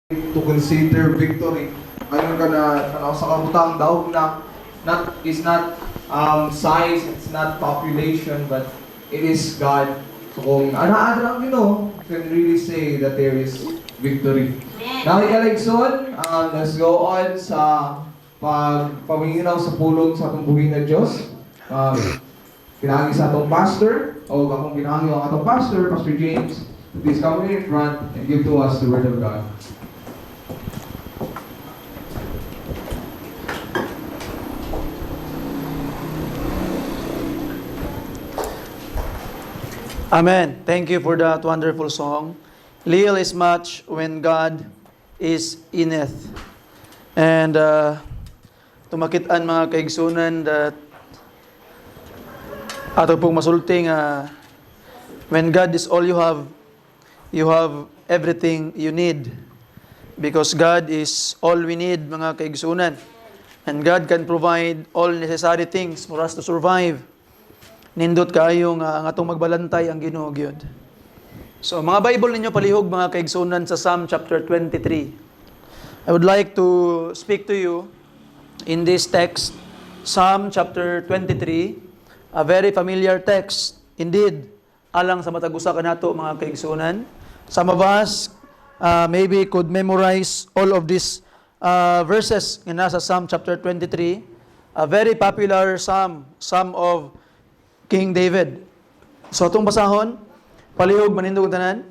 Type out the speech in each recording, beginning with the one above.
to consider victory. Ngayon ka na sa kabutang daog na is not size, it's not population, but it is God. So kung ana-ana you can really say that there is victory. Nakikaligson, let's go on sa pagpaminginaw sa pulong sa atong buhing na Diyos. Pinagi sa atong pastor, o akong pinagi ang atong pastor, Pastor James. Please come in front and give to us the Word of God. Amen. Thank you for that wonderful song. Little is much when God is ineth. And tumakitaan mga kaigsunan that ato pong masulting when God is all you have everything you need. Because God is all we need mga kaigsunan. And God can provide all necessary things for us to survive. Nindot kayo nga ang atong magbalantay ang Ginoo gyud. So mga Bible ninyo palihog mga kaigsunan sa Psalm chapter 23. I would like to speak to you in this text, Psalm chapter 23, a very familiar text indeed, alang sa matag usa kanato mga kaigsunan. Some of us maybe could memorize all of these verses nga nasa Psalm chapter 23, a very popular psalm of King David. So atong basahon, palihog manindog tanan.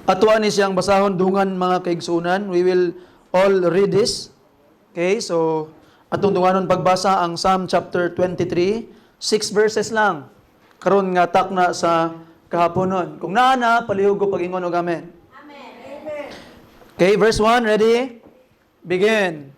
Atuan ni siyang basahon dungan mga kaigsunan. We will all read this. Okay, so atong dunganon pagbasa ang Psalm chapter 23, 6 verses lang. Karon nga takna sa kahaponon. Kung naa palihog ko pag-ingon og amen. Amen. Okay, verse 1, ready? Begin.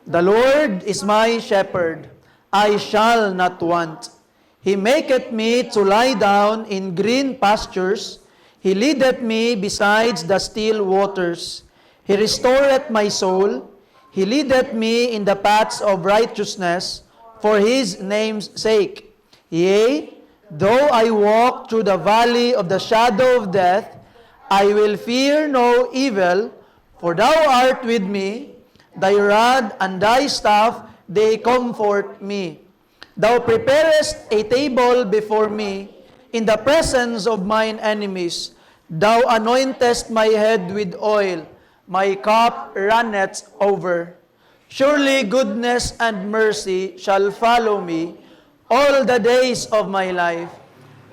The Lord is my shepherd. I shall not want. He maketh me to lie down in green pastures. He leadeth me beside the still waters. He restoreth my soul. He leadeth me in the paths of righteousness for his name's sake. Yea, though I walk through the valley of the shadow of death, I will fear no evil, for thou art with me. Thy rod and thy staff, they comfort me. Thou preparest a table before me in the presence of mine enemies. Thou anointest my head with oil. My cup runneth over. Surely goodness and mercy shall follow me all the days of my life,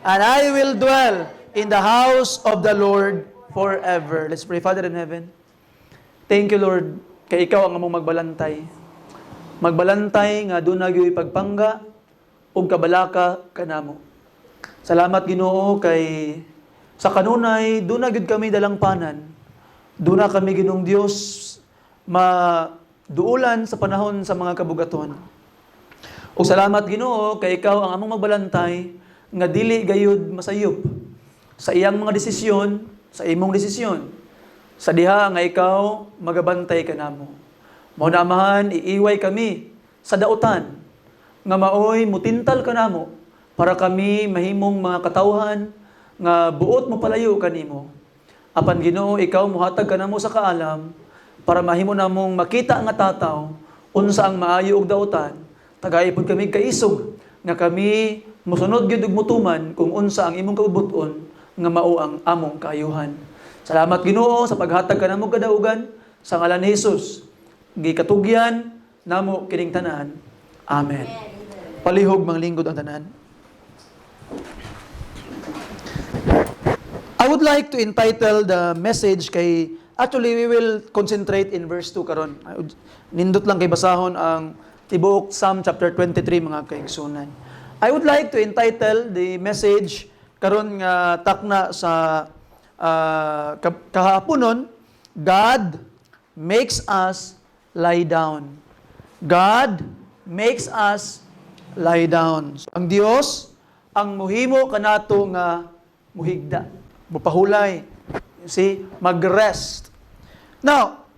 and I will dwell in the house of the Lord forever. Let's pray. Father in heaven, thank you, Lord, kay ikaw ang among magbalantay. Magbalantay nga doon nagyoy pagpangga ug kabalaka kanamo. Salamat Ginoo kay sa kanunay doon na gyud kami dalangpanan. Doon na kami Ginoong Dios maduulan sa panahon sa mga kabugaton. Ug salamat Ginoo kay ikaw ang among magbalantay nga dili gayud masayop sa iyang mga desisyon, sa imong desisyon. Sa diha nga ikaw magabantay kanamo. Mao na amahan iiway kami sa dautan nga maoy mutintal kanamo para kami mahimong mga katawhan nga buot mo palayo kanimo. Apan Ginoo ikaw muhatag kanamo sa kaalam para mahimo namong makita nga tataw unsa ang maayo og dautan. Tagay pud kami kaisog nga kami mosunod gyud og mutuman kung unsa ang imong kaubuton nga mao ang among kaayuhan. Salamat Ginoo sa paghatag kanamo kadaugan sa ngalan ni Hesus. Gikatugyan namo kining tanan. Amen. Palihog mang lingkod ang tanan. I would like to entitle the message kay actually we will concentrate in verse 2 karon. Nindot lang kay basahon ang tibuok Psalm chapter 23 mga kaigsunan. I would like to entitle the message karon nga takna sa kahaponon, God makes us lie down. God makes us lie down. So, ang Dios ang muhimo kanato nga muhigda, mupahulay. You see, mag-rest. Now,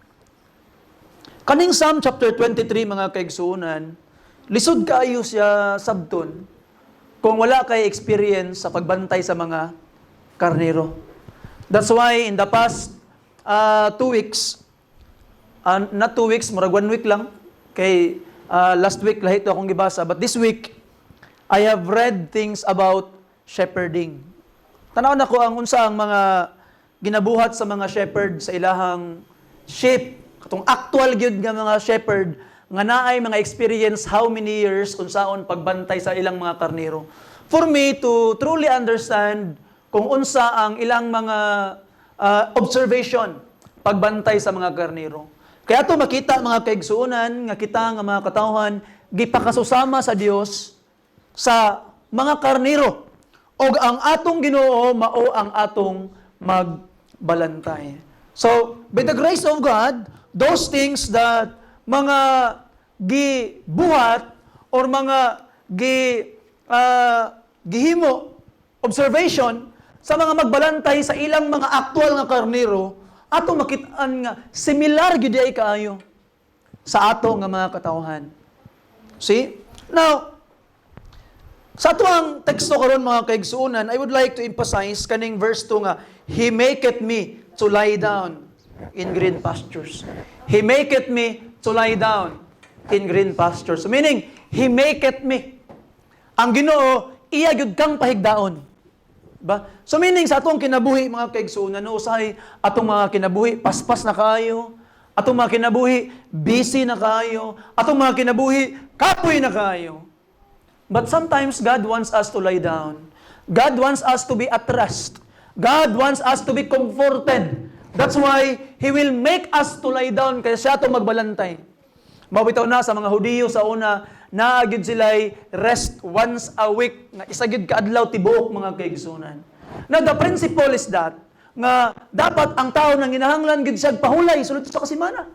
kaning Psalm chapter 23 mga kaigsunan, lisod kaayo siya sabton kung wala kay experience sa pagbantay sa mga karnero. That's why in the past 2 weeks, not 2 weeks, murag 1 week lang, kay last week lahit akong gibasa, but this week, I have read things about shepherding. Tanaw na ko ang unsa ang mga ginabuhat sa mga shepherd sa ilahang sheep, katong actual gyud nga mga shepherd, nga naay mga experience how many years unsaon pagbantay sa ilang mga karnero. For me to truly understand kung unsa ang ilang mga observation pagbantay sa mga karnero. Kaya to makita mga kaigsuonan nga kita nga mga katawhan gipakasusama sa Dios sa mga karnero o ang atong Ginoo mao ang atong magbalantay. So, by the grace of God, those things that mga gibuhat or mga gihimo observation sa mga magbalantay sa ilang mga aktual nga karnero, ato makitaan nga similar gyud ay kaayo sa ato nga mga katawhan. See? Now, sa ato ang teksto karon mga kaigsuonan, I would like to emphasize kaning verse 2 nga, He maketh me to lie down in green pastures. He maketh me to lie down in green pastures. Meaning, He maketh me. Ang Ginoo, iya gyud kang pahigdaon. Ba? So meaning sa atong kinabuhi mga kaigsuonan, no, usahay atong mga kinabuhi paspas na kaayo, atong mga kinabuhi busy na kaayo, atong mga kinabuhi kapoy na kaayo. But sometimes God wants us to lie down. God wants us to be at rest. God wants us to be comforted. That's why He will make us to lie down kaya siya itong magbalantay. Mabitaw na sa mga Hudiyo sa una, naagid sila'y rest once a week, nga isagid kaadlaw tibuok mga kaigsunan. Now the principle is that, nga dapat ang tao nang ginahanglan gid siya pahulay sulod sa kasimana.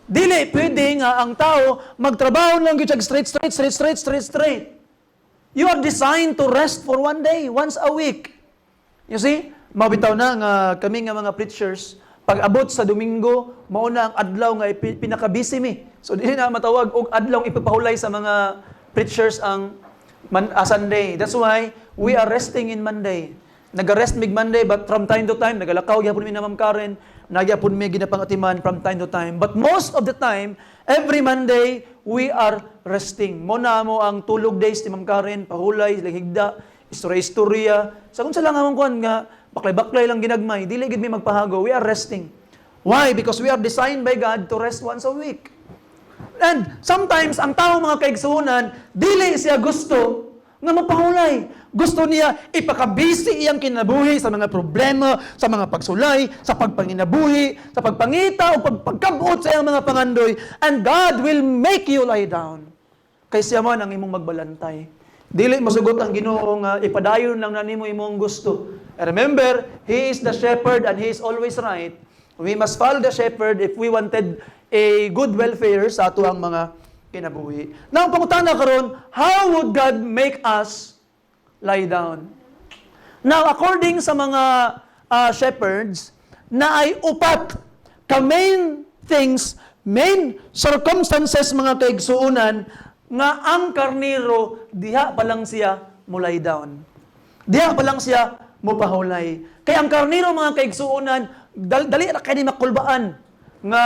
Dili pwede nga ang tao magtrabaho lang gid siya straight. You are designed to rest for one day, once a week. You see? Mabitaw na nga kami nga mga preachers, pag abot sa Domingo, mauna ang adlaw nga pinaka-busy mi. So di na matawag og adlaw ipapahulay sa mga preachers ang Sunday. That's why we are resting in Monday. Nag-rest mig Monday, but from time to time nagalakaw gyapon mi na Ma'am Karen, nagyapon mi ginapangatiman from time to time. But most of the time, every Monday we are resting. Mo na mo ang tulog days ni Ma'am Karen, pahulay, higda, istorya. Sa kung sa lang among kuan nga baklay-baklay lang ginagmay, dili gid mi magpahago. We are resting. Why? Because we are designed by God to rest once a week. And sometimes, ang tao mga kaigsuonan, dili siya gusto nga mapahulay. Gusto niya ipakabisi iyang kinabuhi sa mga problema, sa mga pagsulay, sa pagpanginabuhi, sa pagpangita o pagpagkabuot sa iyang mga pangandoy. And God will make you lie down. Kay siya man ang imong magbalantay. Dili masugot ang Ginoo nga ipadayon lang na nimo imong gusto. And remember, He is the shepherd and He is always right. We must follow the shepherd if we wanted a good welfare sa ato ang mga kinabuhi. Now, ang pangutana karon, how would God make us lie down? Now, according sa mga shepherds, na ay upat ka main things, main circumstances mga kaigsuonan, nga ang karnero, diha pa lang siya mo lie down. Diha pa lang siya mo pahulay. Kaya ang karnero mga kaigsuonan, dali ra kay makulbaan nga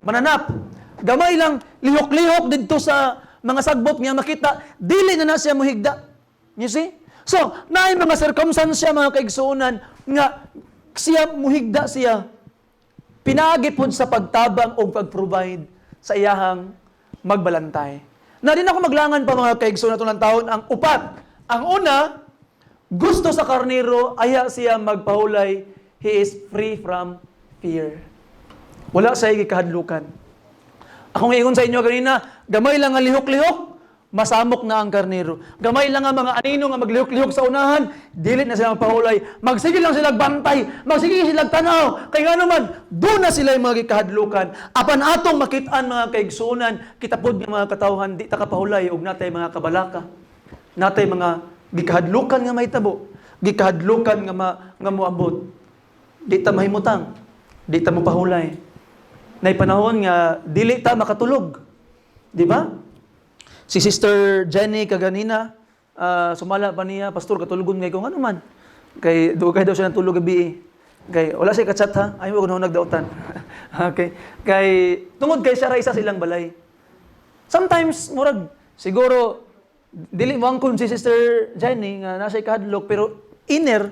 mananap. Gamay lang lihok-lihok didto sa mga sagbot nga makita dili na siya mohigda. You see? So, naay mga circumstance mga kaigsuonan nga siya mohigda siya. Pinaagi pod sa pagtabang o pag-provide sa iyahang magbalantay. Na din ako maglangan pa mga kaigsuonan tulang taon ang upat. Ang una, gusto sa karnero, aya siya magpahulay, he is free from fear. Wala siya gikahadlukan. Akong ingon sa inyo kanina, gamay lang ang lihok-lihok, masamok na ang karnero. Gamay lang ang mga anino nga maglihok-lihok sa unahan, dili na sila magpahulay. Magsige lang sila bantay, magsige sila tanaw. Kaya nga naman, doon na sila yung mga gikahadlukan. Apan atong makitaan mga kaigsuonan, kitapod ng mga katawhan, di ta kapahulay, og natay mga kabalaka. Natay mga gikahadlukan nga mahitabo, gikahadlukan nga moabot. Di ta mahimutang, di ta mo pahulay. Nay panahon nga dili ta makatulog. Di ba? Si Sister Jenny kaganina, sumala pa niya, pastor katulugon ngay ko ano man. Kay daw siya ng tulog gabi. Kay wala siya ka-chat ha. Ay mo kuno nagdautan. Okay. Kay tungod kay siya ra isa silang balay. Sometimes murag siguro dili mo angkon si Sister Jenny nga nasa kahadlok pero inner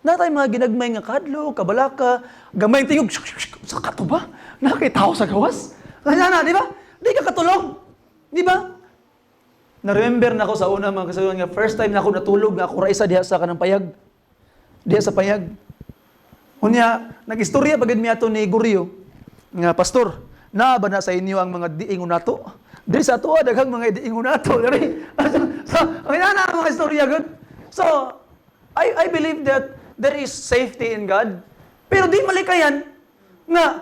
na tayo mga ginagmay nga kahadlok, kabalaka, gamay tingog sa kato ba? Nakita sa gawas. Kanya na, di ba? Di ka katulog. Di ba? Na-remember na ako sa una mga kasayunan nga first time na ako natulog nga ako ra isa diha sa kanang payag. Diha sa payag. Unya, nag-istorya pagid mi ato ni Gurio nga pastor, na ba na sa inyo ang mga diingon nato? Diri sa ato daghang mga diingon nato diri. So, ay na mga istorya gud. So, I believe that there is safety in God. Pero di malikayan nga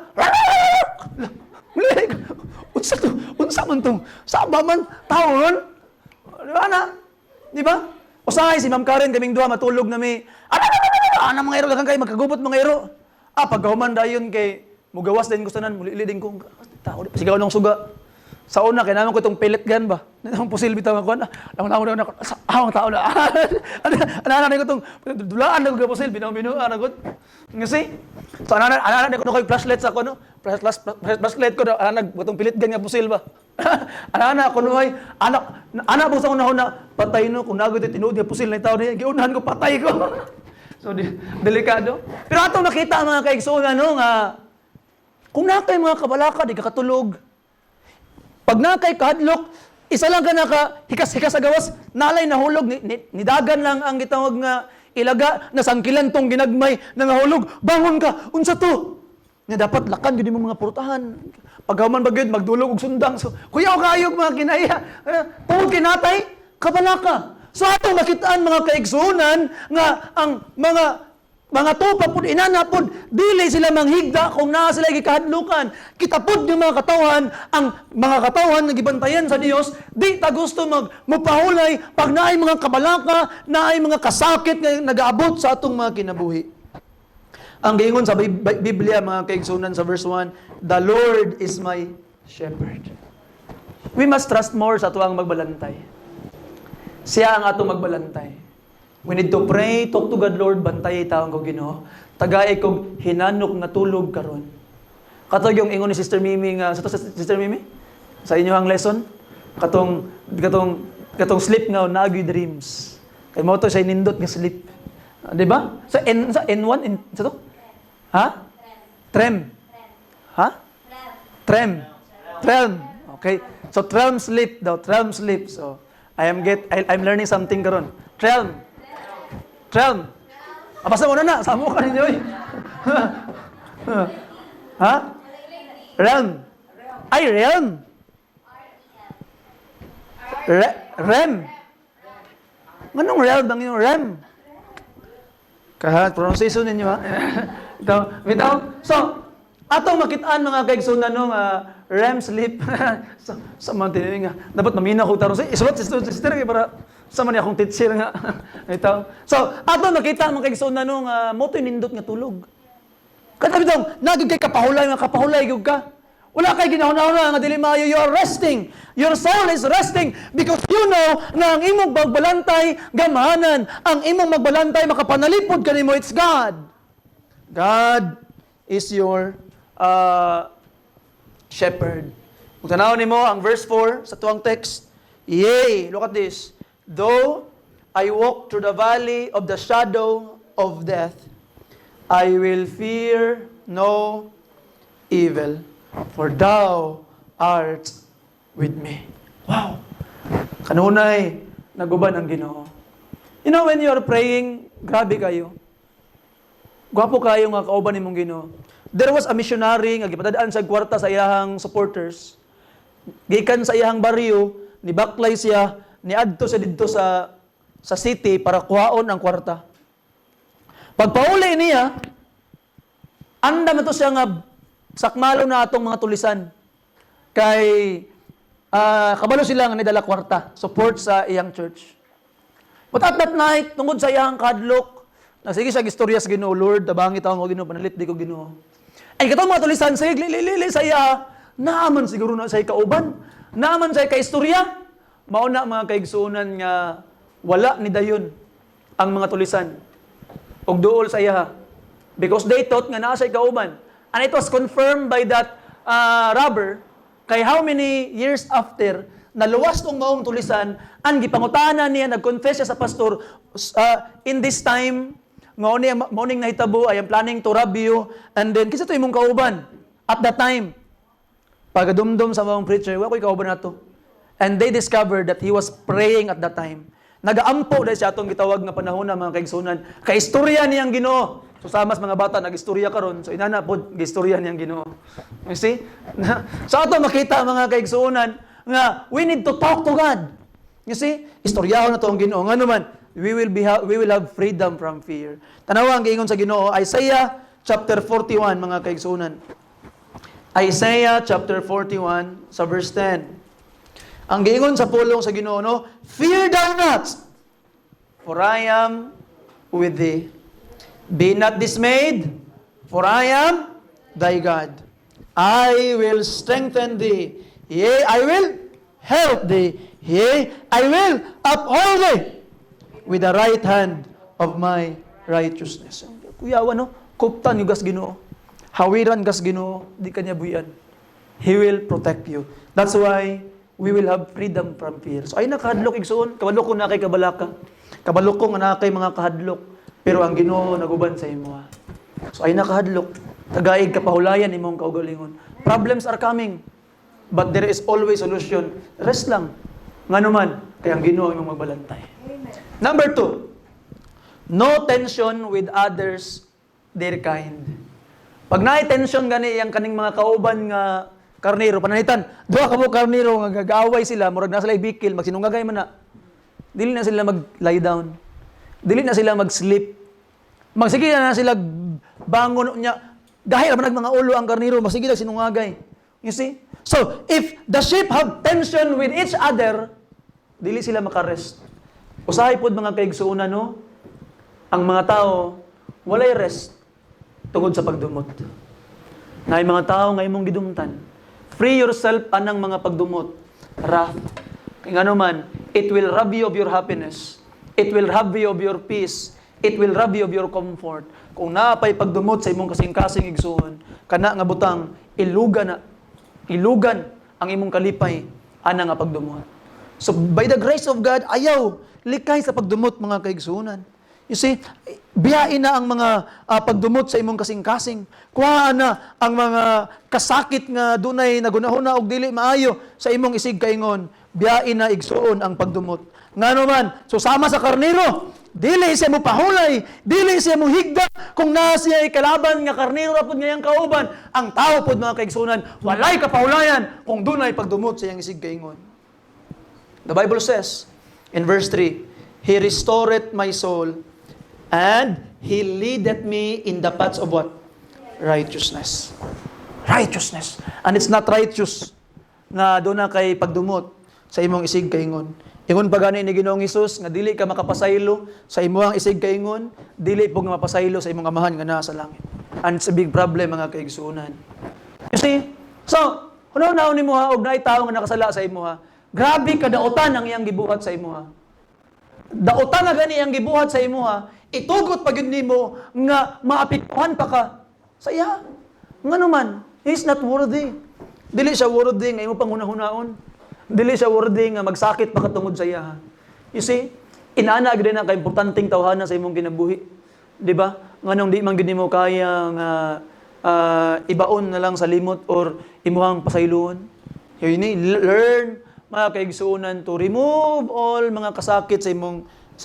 unsa man tong sa man taon? Di ba na? Di ba? Usahay si Ma'am Karen kaming duha matulog na mi. Ana mga iro daghang kay magkagubot mga iro. Pagkahuman dayon kay mugawas din gusto nan muli din ko tao sigaw nang suga. Sa una kay naman ko itong pellet gun ba. Nang pusil bitaw ako na. Naman sa tao na. Ana ko tong dulaan na ko pusil binaw ana gud. Ngasi. So ana ko koy flashlight sa ko no. Flashlight ko ana butong pellet gun nga pusil ba. Ana ko no ay ana busa ko na patay no kung nagod tinuod nga pusil na tao niya giunahan ko patay ko. So delikado. Pero ato nakita mga kaigsuonan no nga kung nakay mga kabalaka di ka katulog. Pag nakay kahadlok, isa lang ka naka-hikas-hikas sa gawas, nalay nahulog, nidagan lang ang gitawag nga ilaga, nasangkilan tong ginagmay, nangahulog, bangon ka, unsa to? Nga dapat lakan yun mo mga purtahan. Pagkaman bagid, magdulog og sundang. So, kuya o kayog mga kinaya, tungod kinatay, kabalaka. So ato makitaan mga kaigsunan nga ang mga tupa pud inana pud dili sila manghigda kung naa sila gikahadlukan. Kita pud yung mga katawan, ang mga katawan nga gibantayan sa Dios, di ta gusto magpahulay pag naay mga kabalaka, naay mga kasakit nga nagaabot sa atong mga kinabuhi. Ang giingon sa Biblia mga kaigsunan sa verse 1, the Lord is my shepherd. We must trust more sa tuwang magbalantay. Siya ang atong magbalantay. We need to pray, talk to God, Lord, bantay taong ko Ginoo. Tagay kog hinanok nga tulog karon. Katong yung ingon ni Sister Mimi nga, sa Sister Mimi? Sa inyong lesson? Katong sleep nga, nagi dreams. Kay mo to siya nindot nga sleep. Di ba? Sa N1, sa to? Ha? Trem. Ha? Trem. Okay. So, trem sleep daw. Trem sleep. So, I'm learning something karon. Trem. Basta mo na. Samo ka ninyo eh. Ha? Realm. Ay, realm. Rem. Anong realm bang yung rem? Kahat, pronunciation ninyo ha? Bitaw. So, atong makitaan mga kaigsunan no, REM sleep. Sa mga tinig nga. Dapat mamina ko tarong. Isulat si sister para sa man akong teacher nga. Ito. So, atong nakita mga kaigsunan no, mo nindot nga tulog. Kada bitaw, nagig kay kapahulay gyud ka. Wala kay ginahuna nga dili maayo, you are resting. Your soul is resting because you know na ang imong magbalantay gamahanan, ang imong magbalantay makapanalipod kanimo, it's God. God is your shepherd. Kung tanaw nimo ang verse 4 sa tuwang text, yea, look at this. Though I walk through the valley of the shadow of death, I will fear no evil, for thou art with me. Wow! Kanunay, naguban ang Ginoo. You know, when you are praying, grabe kayo. Gwapo kayo nga kauban nimong Ginoo. There was a missionary nga gipadadaan sa kwarta sa iyahang supporters. Gikan sa iyahang baryo, nibaklay siya, niadto siya didto sa city para kuhaon ang kwarta. Pagpauli niya, andam ito siya nga sakmalo na atong mga tulisan. Kay kabalo sila nga nidala kwarta, support sa iyang church. But at that night, tungod sa iyang kadlok, nagsige siya gistorya sa Ginoo, Lord, tabangi taong ko Ginoo, panalit di ko Ginoo. Ay katong mga tulisan sa lili sa iya, naaman siguro na sa kauban, naaman sa kaistorya, mauna mga kaigsuonan nga wala ni dayon ang mga tulisan. Og duol sa iya, Because they thought nga naa siya kauban. And it was confirmed by that robber, kay how many years after, naluwas tong maong tulisan, ang gipangutanan niya, nag-confess siya sa pastor, in this time, maoning nahitabo, I am planning to rob you, and then, kisa to imong kauban, at that time, pagdumdum sa maong preacher, wa ko'y kauban na to. And they discovered that he was praying at that time. Nagaampo dahil siya atong gitawag nga panahon na mga kaigsunan. Kaistorya niyang Ginoo. So samas mga bata nag-istorya karon. So inana pod gistorya niyang Ginoo. You see? So ato makita mga kaigsunan nga we need to talk to God. You see? Istoryahon na to ang Ginoo. Nga naman, we will have freedom from fear. Tanawa ang giingon sa Ginoo, Isaiah chapter 41 mga kaigsunan. Isaiah chapter 41 sa verse 10. Ang giingon sa pulong sa Ginoo, no? Fear thou not, for I am with thee. Be not dismayed, for I am thy God. I will strengthen thee. Yea, I will help thee. Yea, I will uphold thee with the right hand of my righteousness. Kuya, ano? Kuptan yung gas Ginoo. Hawiran gas Ginoo, di kanya buyan. He will protect you. That's why we will have freedom from fear. So ay nakahadlok igsoon, kabalo ko na kay kabalaka. Kabalo ko nga na kay mga kahadlok. Pero ang Ginoo naguban sa imo. So ay nakahadlok. Tagaig kapahulayan imong kaugalingon. Problems are coming, but there is always solution. Rest lang. Nganuman, kay ang Ginoo imong magbalantay. Amen. Number 2, no tension with others their kind. Pag naay tension gani yang kaning mga kauban nga karnero, pananitan, duha ka mo karnero, nga gagaway sila, murag na sila ibikil, magsinungagay man na. Dili na sila mag-lie down. Dili na sila mag-sleep. Magsige na sila bangon niya. Dahil naman mga ulo ang karnero, magsige na sinungagay. You see? So, if the sheep have tension with each other, dili sila makarest. Usahay pod mga kaigsuunan, no? Ang mga tao, walay rest tungod sa pagdumot. Na mga tao nga imong gidumtan. Free yourself anang mga pagdumot. Wrath. Kaya nga naman, it will rob you of your happiness. It will rob you of your peace. It will rob you of your comfort. Kung naapay pagdumot sa imong kasing-kasing igsuon, kana nga butang, ilugan ang imong kalipay, ana nga pagdumot. So, by the grace of God, ayaw, likay sa pagdumot mga kaigsuonan. You see, biyain na ang mga pagdumot sa imong kasing-kasing. Kuhaan na ang mga kasakit nga dunay nagunahuna og dili maayo sa imong isig kaingon. Biyain na igsuon ang pagdumot. Nga naman, susama sa karnero, dili siya mo pahulay, dili siya mo higda, kung na siya kalaban nga karnero rapod ngayang kauban, ang tao pod mga kaigsuonan, walay kapahulayan kung dunay pagdumot sa iyang isig kaingon. The Bible says in verse 3, He restored my soul, and He leadeth me in the paths of what? Righteousness. Righteousness. And it's not righteous nga doon na kay pagdumot sa imong isig kaingon. Ingon pa gani ni Ginoong Hesus nga dili ka makapasaylo sa imong isig kaingon, dili pug mapasaylo sa imong amahan nga naa sa langit. And it's a big problem mga kaigsuonan. You see? So, hunaw-hunaw nimo ha og naay tawo nga nakasala sa imo ha. Grabe kadautan ang iyang gibuhat sa imo ha. Dautan nga gani ang gibuhat sa imo ha. Itugot pa gyud nimo nga maapektuhan pa ka sa iya. Ngano man, he's not worthy. Dili siya worthy nga imo pang hunahunahon. Dili siya worthy nga magsakit pa katungod sa iya. You see, inaana gid na ka importanteng tawhana sa imong kinabuhi. Di ba? Nganong di man gid nimo kaya nga ibaon na lang sa limot or imuhang pasayloon. You need learn mga kaigsuonan to remove all mga kasakit sa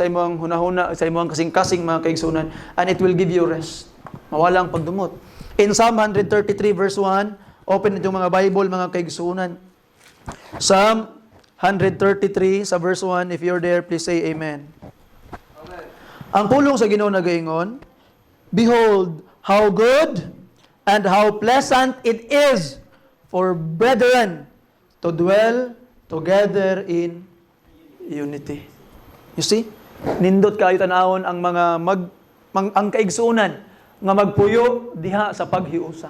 imong hunahuna, sa imong kasing-kasing mga kaigsuonan, and it will give you rest. Mawala ang pagdumot. In Psalm 133 verse 1, open itong mga Bible mga kaigsuonan. Psalm 133 sa verse 1, if you're there, please say amen. Amen. Ang pulong sa Ginoo nagaingon, Behold, how good and how pleasant it is for brethren to dwell together in unity. You see? Nindot kayo tanawon ang mga ang kaigsuonan nga magpuyo diha sa paghiusa.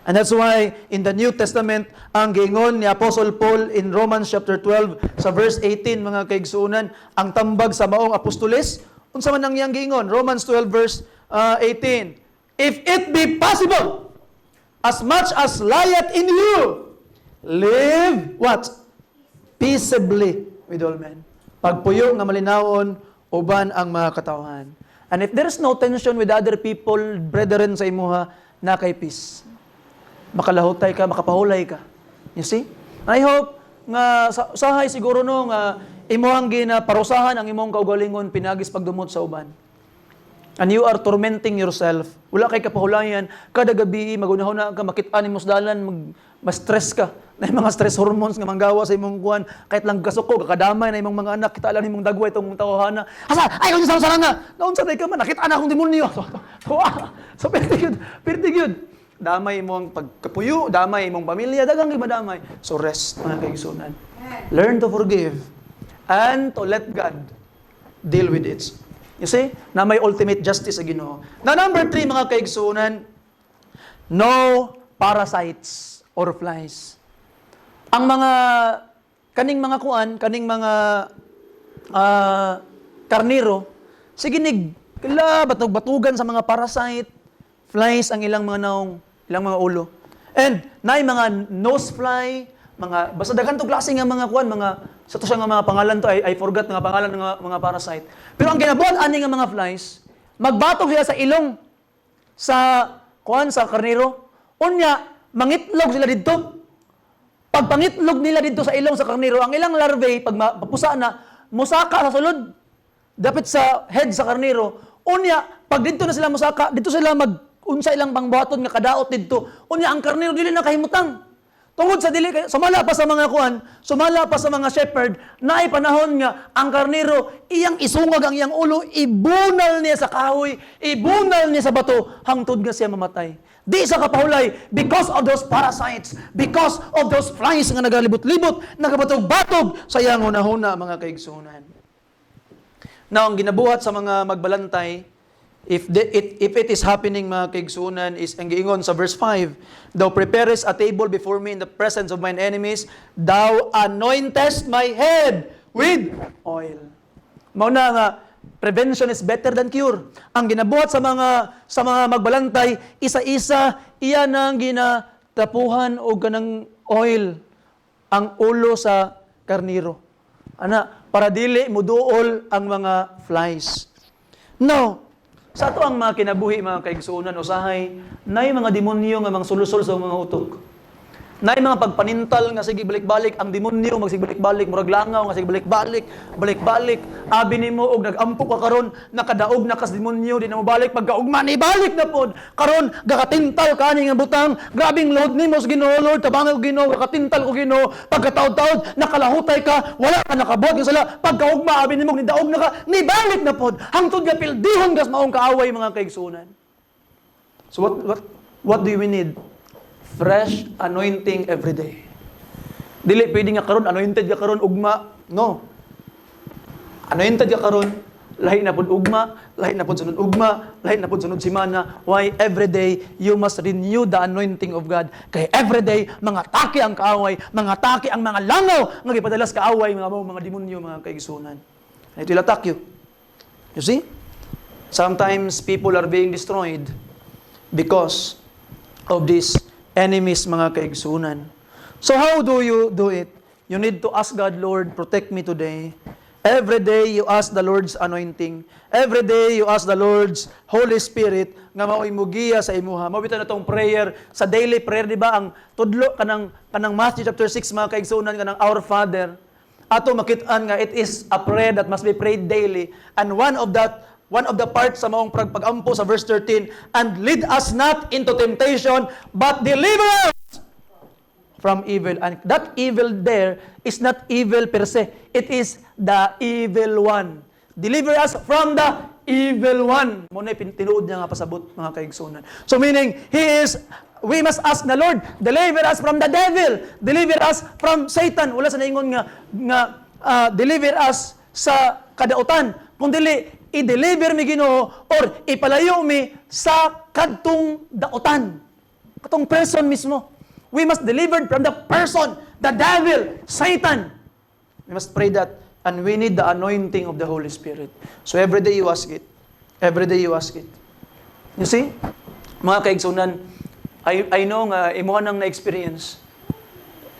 And that's why in the New Testament ang giingon ni Apostle Paul in Romans chapter 12 sa verse 18 mga kaigsuonan, ang tambag sa maong apostoles, unsa man ang iyang giingon? Romans 12 verse 18. if it be possible, as much as lieth in you, live what? Peaceably with all men. Pagpuyo nga malinawon, uban ang mga katawhan. And if there is no tension with other people, brethren sa imuha, na kay peace. Makalahutay ka, makapahulay ka. You see? I hope nga usahay siguro no nga imuhang ginaparusahan ang imong kaugalingon pinagis pagdumot sa uban. And you are tormenting yourself. Wala kay kapahulayan, kada gabi magunahon ka, makit-an imong dalan, ma-stress ka. Na mga stress hormones nga manggawa sa imong kuan, kahit lang gasuko, kakadamay na imong mga anak, kita lang imong dagway itong tawhana. Asa, ay kung sa saranga, naunsa day ka man, nakita na akong demonyo. So pretty good. Damay imong pagkapuyo, damay imong pamilya, dagang imadamay. So rest, mga kaigsunan. Learn to forgive and to let God deal with it. You see, na may ultimate justice sa Ginoo. Na number 3, mga kaigsunan, no parasites or flies. Ang mga kaning mga kuan, kaning mga karniro, sige kila batug-batugan sa mga parasite, flies ang ilang mga naong, ilang mga ulo. And naay mga nose fly, mga basta daghan to klase nga mga kuan, mga sa to nga mga pangalan to I forgot nga pangalan ng mga parasite. Pero ang ginabuhat ani nga mga flies, magbatog sila sa ilong sa kuan sa karniro. Unya mangitlog sila didto. Pag pangitlog nila dito sa ilong sa karniro, ang ilang larvae pag mapusa na musaka sa sulod. Dapat sa head sa karniro. Unya pag dito na sila musaka, dito sila unsa ilang pangbuhaton nga kadaot didto. Unya ang karniro dili na kahimutang. Tungod sa dili sumala pa sa mga kuan, sumala pa sa mga shepherd, naay panahon nga ang karniro iyang isungag ang iyang ulo, ibunal niya sa kahoy, ibunal niya sa bato hangtod nga siya mamatay. Di sa kapahulay because of those parasites, because of those flies nga nagalibot-libot, nagabatog-batog sa iyang hunahuna mga kaigsunan. Now ang ginabuhat sa mga magbalantay, if it is happening mga kaigsunan is ang giingon sa verse 5, thou preparest a table before me in the presence of mine enemies, thou anointest my head with oil. Mao na nga prevention is better than cure. Ang ginabuhat sa mga magbalantay, isa-isa iya nang ginatapuhan og kanang oil ang ulo sa karniro. Para dili muduol ang mga flies. Now, sa ato ang mga kinabuhi, mga kaigsuunan, usahay, nay mga demonyo nga mga sulusol sa mga utok. Nay mga pagpanintal nga sige balik-balik, ang demonyo magsige balik-balik, murag langaw nga sige balik-balik, balik-balik. Abi nimo og nag-ampo ka karon, nakadaog na kas demonyo, di na mo balik pagkaugma ni balik na pod. Karon gakatintal ka ni nga butang, grabing load nimo sa Ginoo, Lord, tabang og Ginoo, gakatintal ko Ginoo, pagkataod-taod nakalahutay ka, wala ka nakabuhat nga sala, pagkaugma abi nimo ni daog na ka, ni balik na pod. Hangtod nga pildihon gas maong kaaway mga kaigsunan. So what do we need? Fresh anointing every day. Dili pwede nga karon anointed ka karon ugma. No. Anointed ka karon, lahi na pud ugma, lahi na pud sunod ugma, lahi na pud sunod semana. Why every day you must renew the anointing of God. Kay every day mga atake ang kaaway, mga atake ang mga langaw nga gipadalas kaaway mga demonyo mga kaigsunan. It will attack you. You see? Sometimes people are being destroyed because of this enemies mga kaigsunan. So how do you do it? You need to ask God, Lord, protect me today. Every day you ask the Lord's anointing. Every day you ask the Lord's Holy Spirit nga mao'y mugiya sa imuha. Mabito na tong prayer sa daily prayer, di ba? Ang tudlo kanang Matthew chapter 6 mga kaigsunan kanang Our Father. Ato makit-an nga it is a prayer that must be prayed daily. And one of the parts sa maong pag-ampo sa verse 13, and lead us not into temptation, but deliver us from evil. And that evil there is not evil per se. It is the evil one. Deliver us from the evil one. Muna tinuod niya nga pasabot mga kaigsunan. So meaning, we must ask the Lord, deliver us from the devil. Deliver us from Satan. Wala sa naingon nga deliver us sa kadautan. Kung dili, i-deliver mi Ginoo or ipalayo mi sa kadtong dautan. Katong person mismo. We must deliver from the person, the devil, Satan. We must pray that, and we need the anointing of the Holy Spirit. So every day you ask it. Every day you ask it. You see? Mga kaigsunan, I know nga imo nang na-experience.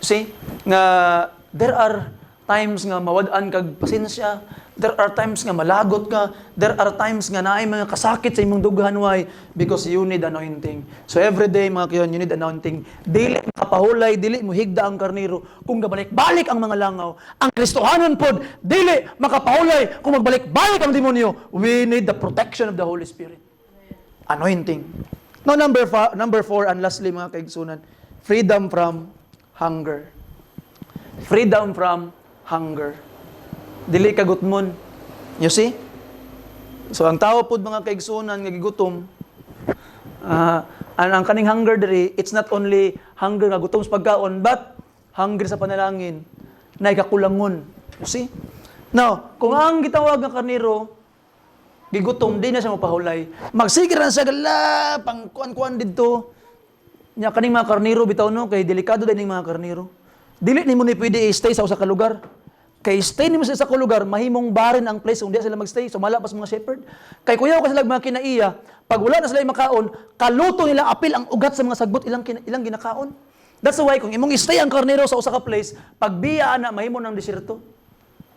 See, nga there are times nga mawad-an kag pasensya, there are times nga malagot ka, there are times nga naay mga kasakit sa imong dughan. Why? Because you need anointing. So every day mga kayon, you need anointing. Dili makapahulay, dili mo higda ang karniro kung gabalik-balik ang mga langaw. Ang Kristohanon pod dili makapahulay kung magbalik-balik ang demonyo. We need the protection of the Holy Spirit. Anointing. Now number four, and lastly mga kaigsunan, freedom from hunger. Freedom from hunger. Dili ka gutmon. You see? So ang tao pod mga kaigsunan nga gigutom, ang kaning hunger diri, it's not only hunger nga gutom sa pagkaon, but hunger sa panalangin, na ikakulangon. You see? Now, kung ang gitawag nga karniro, gigutom, di na siya mapahulay. Magsigir na siya, gala, pang kuan-kuan dito. Nya kaning mga karniro, bitaw no, kay delikado din mga karniro. Dili ni mo ni pwede i-stay sa usa ka lugar. Kay stay ni mo sa lugar, mahimong barin ang place kung di sila magstay. So malapas mga shepherd. Kay kuyaw ka sila mga kinaiya, pag wala na sila makaon, kaluto nila apil ang ugat sa mga sagbot ilang ginakaon. That's why kung imong stay ang karnero sa usa ka place, pag biya na mahimo ng desierto.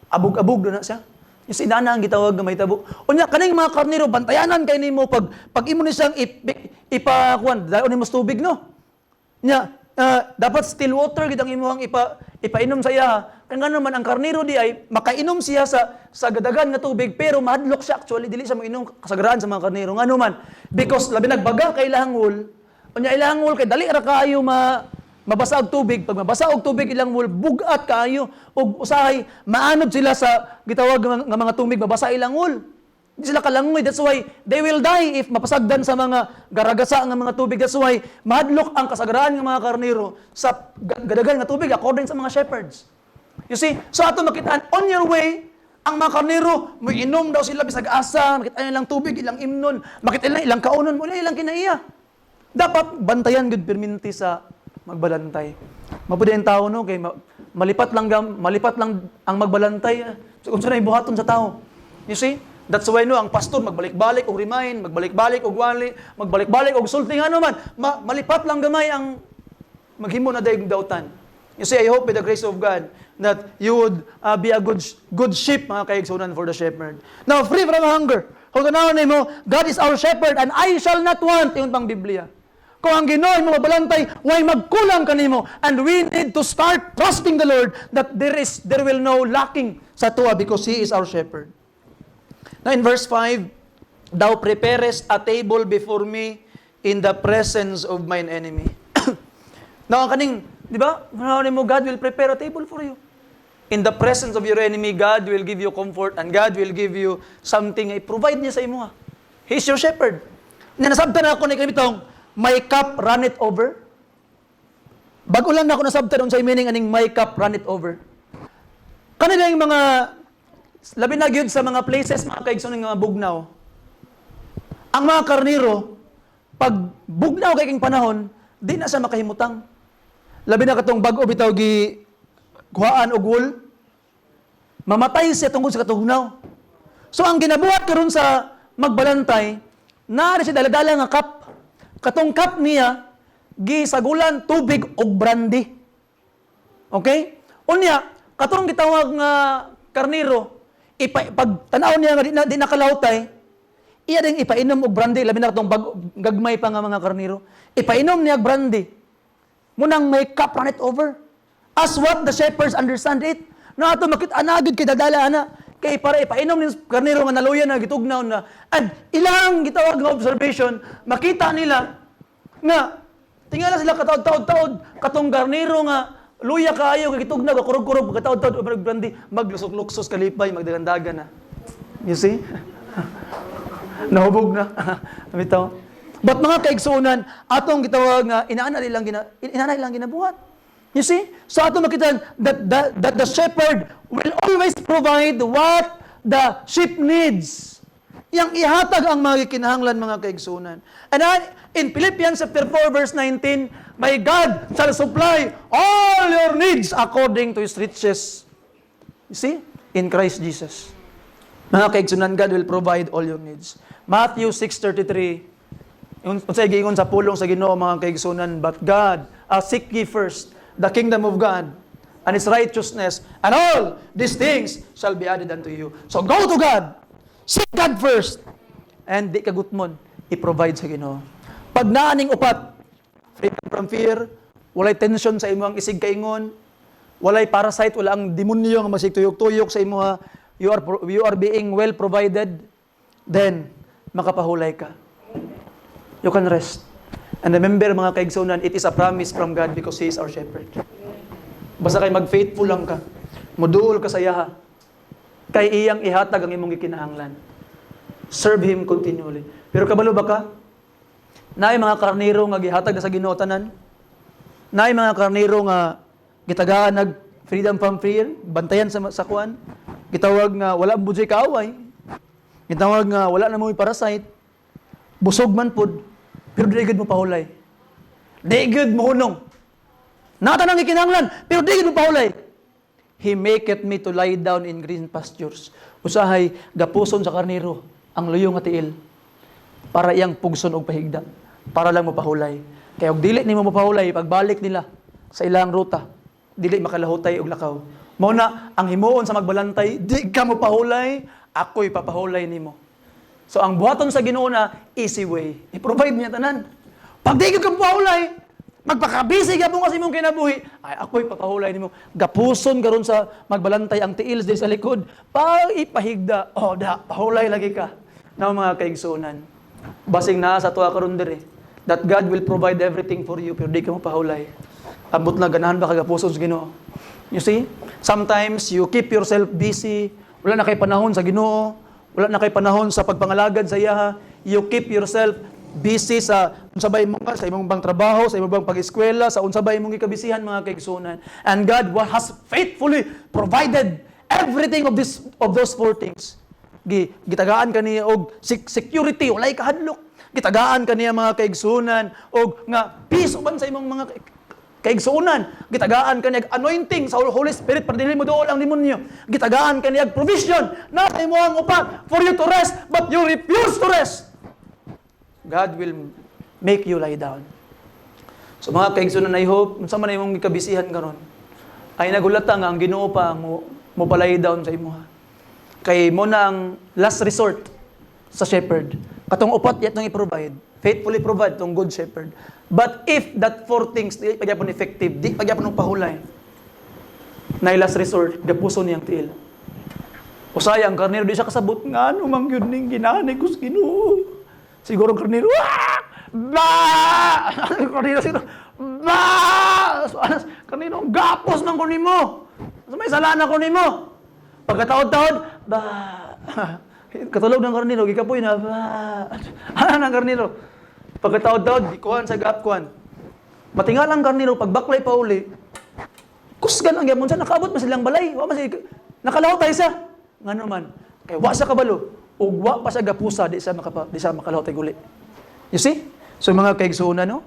Abog-abog na siya. Yung sinana ang gitawag nga mahitabo. Unya kaning mga karnero bantayanan kay nimo pag imo ni siyang ipakuan, dayon nimo tubig no. Nya dapat still water gid ang imong ipainom sa iya. Kaya nga naman, ang karniro di ay makainom siya sa gadagan nga tubig, pero mahadlok siya actually, dili siya mag-inom kasagaraan sa mga karniro. Nga naman, because labi nagbaga kay ilahangol, unya ilahangol kay dali ra kaayo mabasa og tubig. Pag mabasa og tubig ilahangol, bugat kaayo, ug usahay, maanod sila sa gitawag nga mga tubig, mabasa ilahangol. Hindi sila kalangoy. That's why they will die if mapasagdan sa mga garagasa nga mga tubig. That's why mahadlok ang kasagaraan ng mga karniro sa gadagan nga tubig according sa mga shepherds. You see? So ato makitaan, on your way, ang mga karniro, may inom daw sila bisag asa, makita nilang tubig, ilang imnon, makita nilang ilang kaunon, mula ilang kinaiya. Dapat bantayan gud perminti sa magbalantay. Mabuti ang tao no kay malipat lang ang magbalantay. So kung saan buhaton sa tao. You see? That's why no ang pastor magbalik-balik og remind, magbalik-balik og wali, magbalik-balik og sulti nga naman, malipat lang gamay ang maghimo na daig dautan. You see, I hope with the grace of God that you would be a good sheep, mga kaigsunan, for the shepherd. Now, free from hunger. Kung tanawan mo, God is our shepherd and I shall not want, yung pang Biblia. Kung ang Ginoo mo mabalantay, way magkulang kanimo. And we need to start trusting the Lord that there will no lacking sa tuwa because He is our shepherd. Now, in verse 5, Thou preparest a table before me in the presence of mine enemy. Now, ang kaning, di ba? Manawanin mo, God will prepare a table for you. In the presence of your enemy, God will give you comfort and God will give you something. I-provide niya sa imo. He's your shepherd. Nasabtan na ako ni Kabitong, my cup runneth over. Bago lang na ako nasabtan sa meaning aning my cup runneth over. Kanila yung mga, labi na gyud sa mga places, mga kaigsoon ng mga bugnaw. Ang mga karniro, pag bugnaw kay king panahon, di na siya makahimutang. Labi na katong bag-o bitaw gi kuhaan og wool. Mamatay siya tungkol sa katugnaw. So ang ginabuhat karon sa magbalantay, naari siya dala-dala nga cup. Katong cup niya gisagulan tubig og brandy. Okay? Unya, katong gitawag nga karniro, pag tanaw niya nga di nakalawtay, iya ding ipainom og brandy, labi na katong gagmay pa nga mga karniro. Ipainom niya brandy. Munang may cup runneth over. As what the shepherds understand it. Na ato makit-anagid kay dadala ana. Kay para ipainom ni karniro nga naluyan na gitugnaw na. And ilang gitawag nga observation, makita nila nga tingala sila kataod-taod katong karniro nga luya kaayo kay gitugnaw kurog-kurog kataod-taod og brandy maglusok-luksos kalipay magdagandagan na. You see? Nahubog na. Bitaw. But mga kaigsunan, atong gitawag nga inaana ilang ginabuhat. You see? So atong makita that the shepherd will always provide what the sheep needs. Yang ihatag ang mga kinahanglan mga kaigsunan. And in Philippians chapter 4 verse 19, my God shall supply all your needs according to His riches. You see? In Christ Jesus. Mga kaigsunan, God will provide all your needs. Matthew 6:33, Unsay giingon sa pulong sa Ginoo mga kaigsunan, but God, seek ye first the kingdom of God and His righteousness, and all these things shall be added unto you. So go to God, seek God first, and di kagutmon, i-provide sa Ginoo. Pag naaning upat, freedom from fear, walay tension sa imong isig kaingon, walay parasite, wala ang demonyo nga masigtuyok-tuyok sa imong, you are being well provided, then makapahulay ka. You can rest. And remember mga kaigsunan, it is a promise from God because He is our shepherd. Basta kay mag-faithful lang ka, muduol ka sa yaha, kay iyang ihatag ang imong gikinahanglan. Serve Him continually. Pero kabalo ba ka? Naay mga karnero nga gihatag na sa Ginoo tanan. Naay mga karnero nga gitagaan nag freedom from fear, bantayan sa kuan. Gitawag nga wala budget kaaway. Gitawag nga wala na mo parasite. Busog man pud, pero di gud mo pahulay. Di gud mo hunong. Nata nang gikinahanglan, pero di gud mo pahulay. He maketh me to lie down in green pastures. Usahay gapuson sa karnero ang luyo nga tiil para iyang pugson og pahigda, para lang mo pahulay. Kaya og dili nimo mapahulay pagbalik nila sa ilang ruta, dili makalahutay og lakaw. Mao na ang himuon sa magbalantay, di ka mo pahulay, ako'y papahulay nimo. So ang buhaton sa Ginoo na easy way. I-provide niya tanan. Pag di ka pahulay, magpakabisi gyapon kasi imong kinabuhi, ay ako'y papahulay nimo. Gapuson karon sa magbalantay ang tiils diri sa likod, pa ipahigda, da pahulay lagi ka. Now mga kaigsunan, basing naa sa tuwa karon diri, that God will provide everything for you pero di ka mo pahulay. Ambot na ganahan ba kagapuson sa Ginoo? You see? Sometimes you keep yourself busy, wala na kay panahon sa Ginoo. Wala na kay panahon sa pagpangalagad sa iyaha. You keep yourself busy sa unsabay mo sa imong bang trabaho, sa imong bang pag-eskwela, sa unsabay mong ikabisihan mga kaigsunan. And God has faithfully provided everything of those four things. Gitagaan kaniya og security, walay kahadlok. Gitagaan kaniya mga kaigsunan og nga peace uban sa imong mga kaigsunan. Gitagaan kaniya anointing sa Holy Spirit para dili mo dool ang demonyo. Gitagaan kaniya provision na imo ang upat for you to rest, but you refuse to rest. God will make you lie down. So mga kaigsunan, I hope unsa man imong gikabisihan karon ay nagulata nga ang Ginoo pa mo palay down sa imo. Kay mo na ang last resort sa shepherd. Katong upat yatong i-provide, faithfully provide tong good shepherd. But if that four things di pagyapon effective, di pagyapon pahulay, na last resort, gapuso niyang tiil. Usay ang karnero di siya kasabot nga ano mang yun ning ginanay kus Ginoo. Siguro ang karnero, ba! Karnero siguro, ba! Karnero, gapos man ko nimo. May salana ko nimo. Pagkataod-taod, ba! Katulog ng karnero, gikapoy na, ba! Ano ng karnero? Pagkataod-taod, kuhan sa gapkuhan. Matingal ang karnero, pagbaklay pa uli, kusgan ang gyapon siya, nakaabot pa silang balay. Nakalaw tayo siya. Nga naman, kaya wa sa kabalo, ug wa pa sa gapusa, di sa makalaw tayo uli. You see? So mga kaigsunan, no?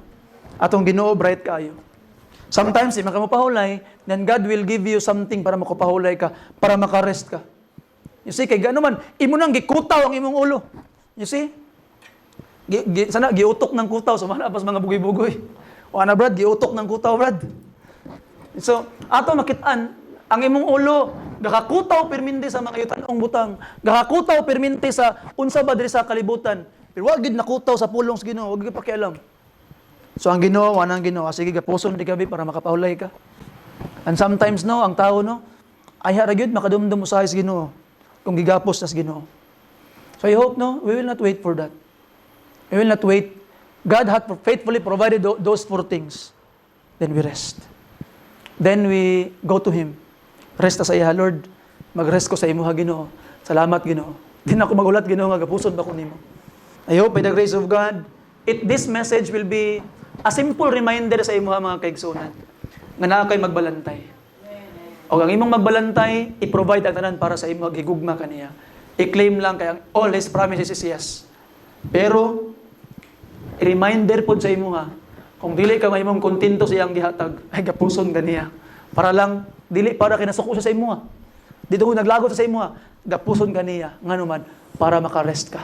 Atong Ginoo, bright kayo. Sometimes, di makamapahulay, then God will give you something para makapahulay ka, para makarest ka. You see, kay gano man, imo nang gikutaw ang imong ulo. You see? Sana giutok ng kutaw so pas mga bugoy-bugoy. O ana brad, giutok ng kutaw brad. So, ato makitaan ang imong ulo gakakutaw perminti sa mga yutanong butang. Gakakutaw perminti sa unsa ba diri sa kalibutan. Pero wag gid nakutaw sa pulong sa Ginoo, wag gid pakialam. So ang Ginoo, wanang Ginoo, sige gapuson di kabi para makapahulay ka. And sometimes no, ang tao no, ay ra gyud makadumdum usahay sa Ginoo kung gigapos sa Ginoo. So I hope no, we will not wait for that. We will not wait. God hath faithfully provided those four things. Then we rest. Then we go to Him. Rest sa iya, Lord. Mag-rest ko sa imo ha Ginoo. Salamat Ginoo. Di na ako magulat Ginoo nga gapuson ba ko nimo. I hope by the grace of God, this message will be a simple reminder sa imo ha mga kaigsunan. Nga naa kay magbalantay. O ang imong magbalantay, i-provide ang tanan para sa imo higugma kaniya. I-claim lang kay all His promises is yes. Pero reminder po sa imo nga, kung dili ka mahimong kontento sa iyang gihatag, ay gapuson ganiya. Para lang, dili para kinasuko siya sa imo nga. Dito kung naglagot sa imo nga, gapuson ganiya. Nga naman, para makarest ka.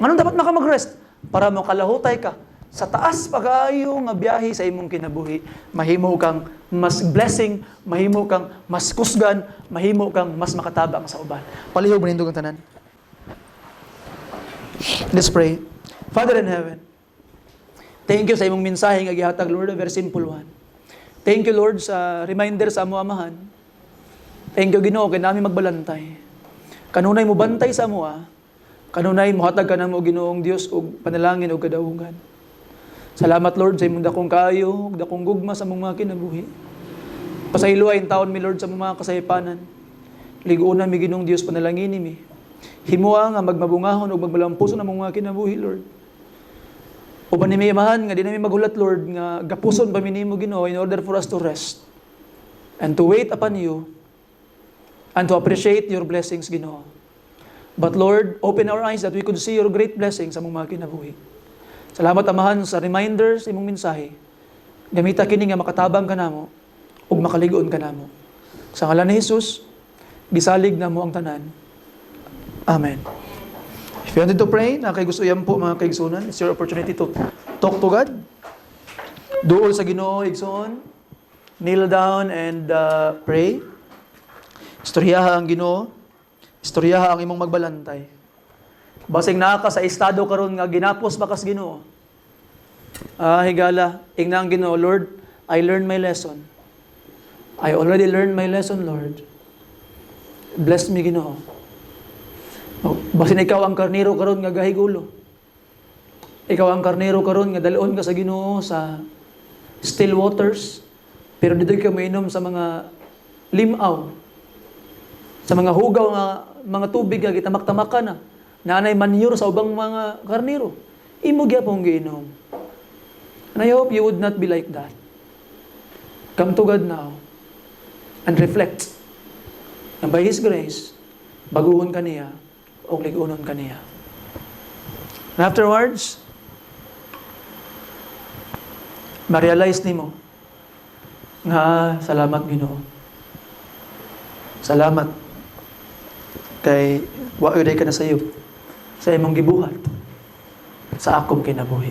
Nga dapat makamag-rest? para mo kalahutay ka sa taas pag-aayo nga biyahe sa imong kinabuhi. Mahimo kang mas blessing, mahimo kang mas kusgan, mahimo kang mas makatabang sa uban. Palihog manindog ang tanan. Let's pray. Father in heaven, thank you sa imong mensahe nga gihatag, Lord, a very simple one. Thank you, Lord, sa reminder sa amo amahan. Thank you, Ginoo, kay nami magbalantay. Kanunay mo bantay sa amo, kanunay mo hatag ka na mo, Ginoong Dios, og panalangin og kadaugan. Salamat, Lord, sa imong dakong kaayo, ug dakong gugma sa mong mga kinabuhi. Pasayloay ang taon mi, Lord, sa mga kasaypanan. Ligoon mi, Ginoong Dios, panalangin mi. Himuha nga magmabungahon ug magmalampuso na mga kinabuhi, Lord. O panimimahan nga di namin magulat, Lord, nga gapuson pa minimo, Ginoo, in order for us to rest and to wait upon you and to appreciate your blessings, Ginoo. But Lord, open our eyes that we could see your great blessings sa mga kinabuhi. Salamat, Amahan, sa reminders sa imong mensahe. Gamita kini nga makatabang ka namo ug makaligon ka namo. Sa ngalan ni Jesus, gisalig namo ang tanan. Amen. If you wanted to pray, nakigustuyan po mga kaigsunan, it's your opportunity to talk to God. Duol sa Ginoo, igsoon. Kneel down and pray. Istoryaha ang Ginoo. Istoryaha ang imong magbalantay. Basing naa ka sa estado karon nga ginapos bakas Ginoo. Higala, ingna ang Ginoo, Lord, I learned my lesson. I already learned my lesson, Lord. Bless me, Ginoo. Basin ikaw ang karnero karon nga gahigulo. Ikaw ang karnero karon nga dalon ka sa Ginoo sa still waters, pero dito ka mainom sa mga limaw, sa mga hugaw nga mga tubig nga gitamak-tamakan na. Nanay manure sa ubang mga karnero. Imo gyapon giinom. And I hope you would not be like that. Come to God now and reflect. And by His grace, baguhon ka niya o ligunon ka niya. And afterwards, ma-realize nimo nga salamat, Ginoo. Salamat kay wa uday ka na sayo sa imong gibuhat sa akong kinabuhi.